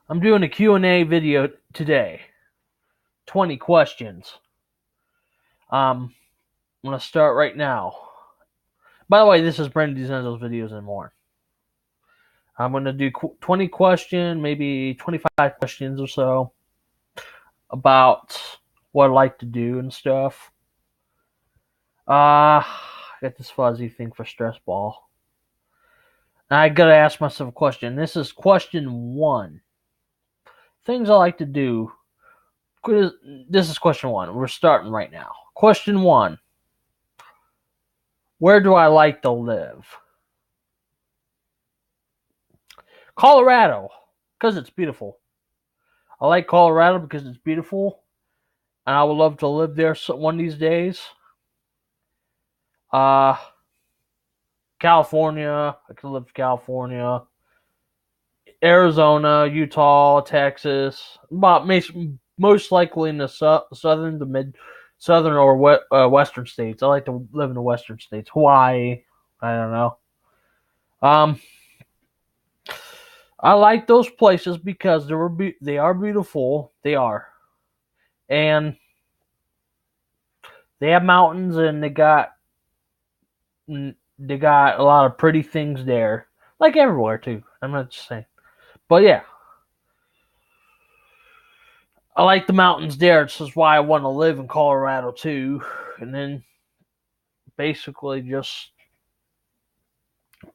I'm doing a Q&A video today. 20 questions. I'm going to start right now. By the way, this is Brendan DeZenzo's Videos and More. I'm going to do 20 questions, maybe 25 questions or so about what I like to do and stuff. I got this fuzzy thing for stress ball. And I got to ask myself a question. This is question 1. Things I like to do. This is question 1. We're starting right now. Question 1. Where do I like to live? Colorado, because it's beautiful. I like Colorado because it's beautiful, and I would love to live there one of these days. Uh, California, I could live in California. Arizona, Utah, Texas, but most likely in the southern, southern or western states. I like to live in the western states. Hawaii, I don't know. I like those places because they are beautiful. They are, and they have mountains, and they got a lot of pretty things there, like everywhere too. I'm not just saying, but yeah, I like the mountains there. This is why I want to live in Colorado too, and then basically just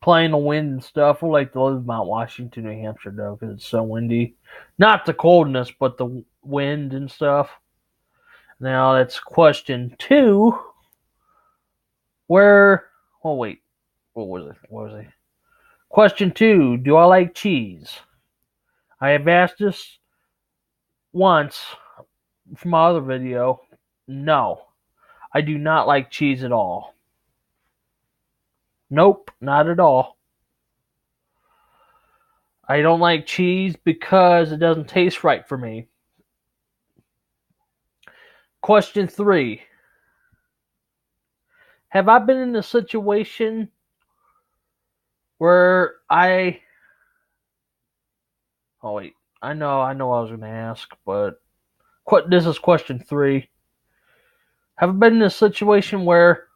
playing the wind and stuff. I like to live in Mount Washington, New Hampshire though, because it's so windy. Not the coldness, but the wind and stuff. Now that's question 2. Where? Oh wait, what was it? Question 2. Do I like cheese? I have asked this once from my other video. No, I do not like cheese at all. Nope, not at all. I don't like cheese because it doesn't taste right for me. Question 3. Have I been in a situation where Oh wait, I know what I was going to ask, but this is question 3. Have I been in a situation where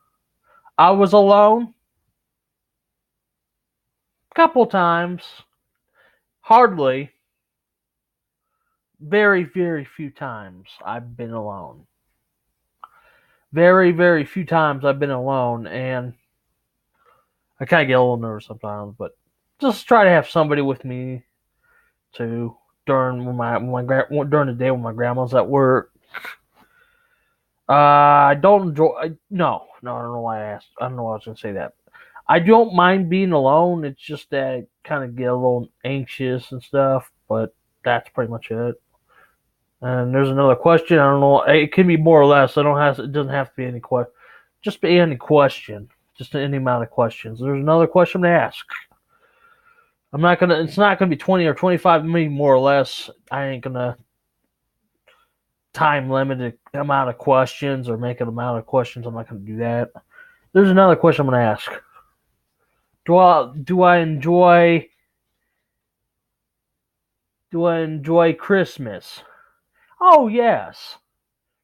I was alone? Couple times. Hardly. Very, very few times I've been alone. Very, very few times I've been alone, and I kind of get a little nervous sometimes, but just try to have somebody with me to during during the day when my grandma's at work. I don't enjoy. No. I don't know why I asked. I don't know why I was gonna say that. I don't mind being alone. It's just that I kind of get a little anxious and stuff, but that's pretty much it. And there's another question. I don't know. It can be more or less. It doesn't have to be any question. Just be any question. Just any amount of questions. There's another question to ask. I'm not gonna. It's not gonna be 20 or 25. Maybe more or less. I ain't gonna time limited amount of questions or make an amount of questions. I'm not gonna do that. There's another question I'm gonna ask. Do I enjoy Christmas? Oh yes.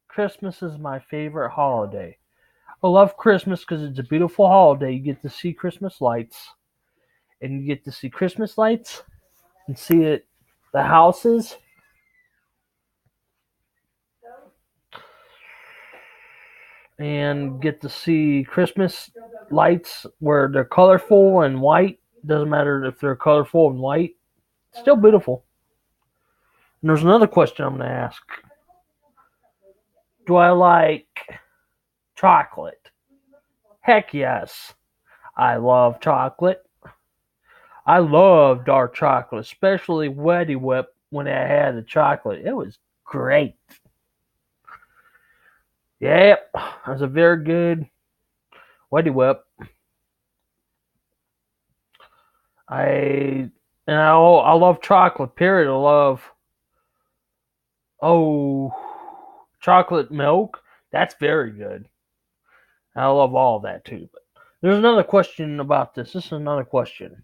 Christmas is my favorite holiday. I love Christmas because it's a beautiful holiday. You get to see Christmas lights, and you get to see Christmas lights and see the houses, and get to see Christmas lights where they're colorful and white. Doesn't matter if they're colorful and white. It's still beautiful. And there's another question I'm going to ask. Do I like chocolate? Heck yes. I love chocolate. I love dark chocolate, especially Weddy Whip when I had the chocolate. It was great. Yep, it was a very good Weddy Whip. I love chocolate. Period. I love chocolate milk. That's very good. I love all that too. But there's another question about this. This is another question.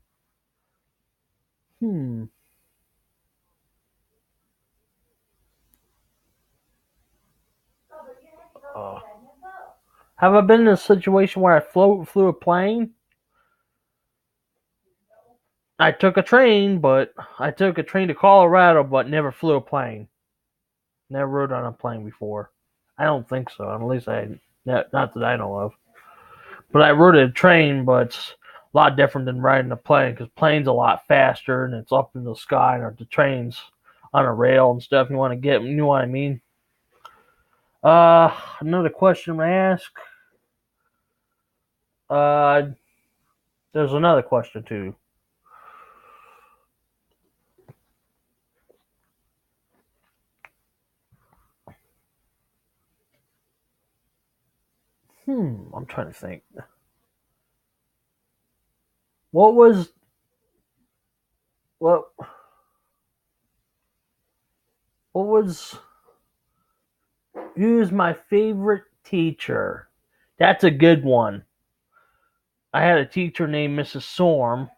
Uh, have I been in a situation where I flew a plane? I took a train, but I took a train to Colorado, but never flew a plane. Never rode on a plane before. I don't think so. At least not that I know of. But I rode a train, but it's a lot different than riding a plane because plane's a lot faster and it's up in the sky, and the train's on a rail and stuff. You want to get, you know what I mean? Another question I ask. Uh, there's another question too. I'm trying to think. What was what what was who's my favorite teacher? That's a good one. I had a teacher named Mrs. Storm,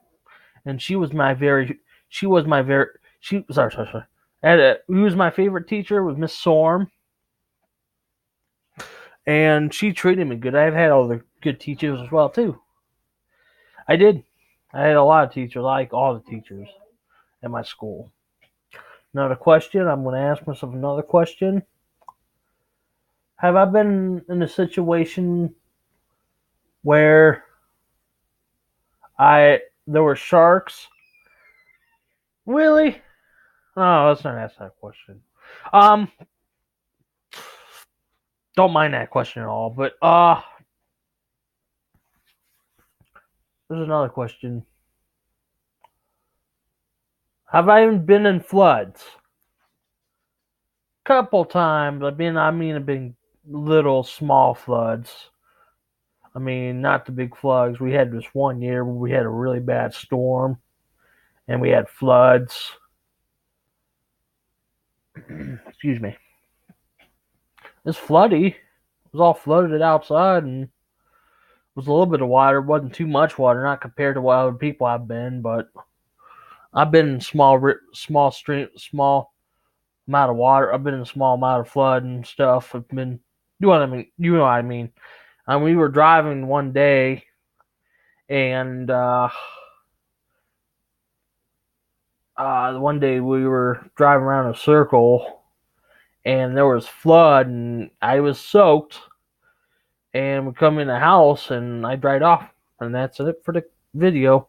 and she was my very, she, sorry. Who was my favorite teacher was Miss Storm, and she treated me good. I've had other good teachers as well, too. I did. I had a lot of teachers, I like all the teachers at my school. Another question, I'm going to ask myself another question. Have I been in a situation where there were sharks? Really? Oh, let's not ask that question. Um, don't mind that question at all. But there's another question. Have I even been in floods? Couple times. I've been little small floods. I mean, not the big floods. We had this one year where we had a really bad storm and we had floods. Excuse me. It's floody. It was all flooded outside, and it was a little bit of water. It wasn't too much water, not compared to what other people I've been, but I've been in small amount of water. I've been in a small amount of flood and stuff. I've been, you know what I mean? You know what I mean? And we were driving one day, and one day we were driving around a circle, and there was flood, and I was soaked. And we come in the house, and I dried off, and that's it for the video.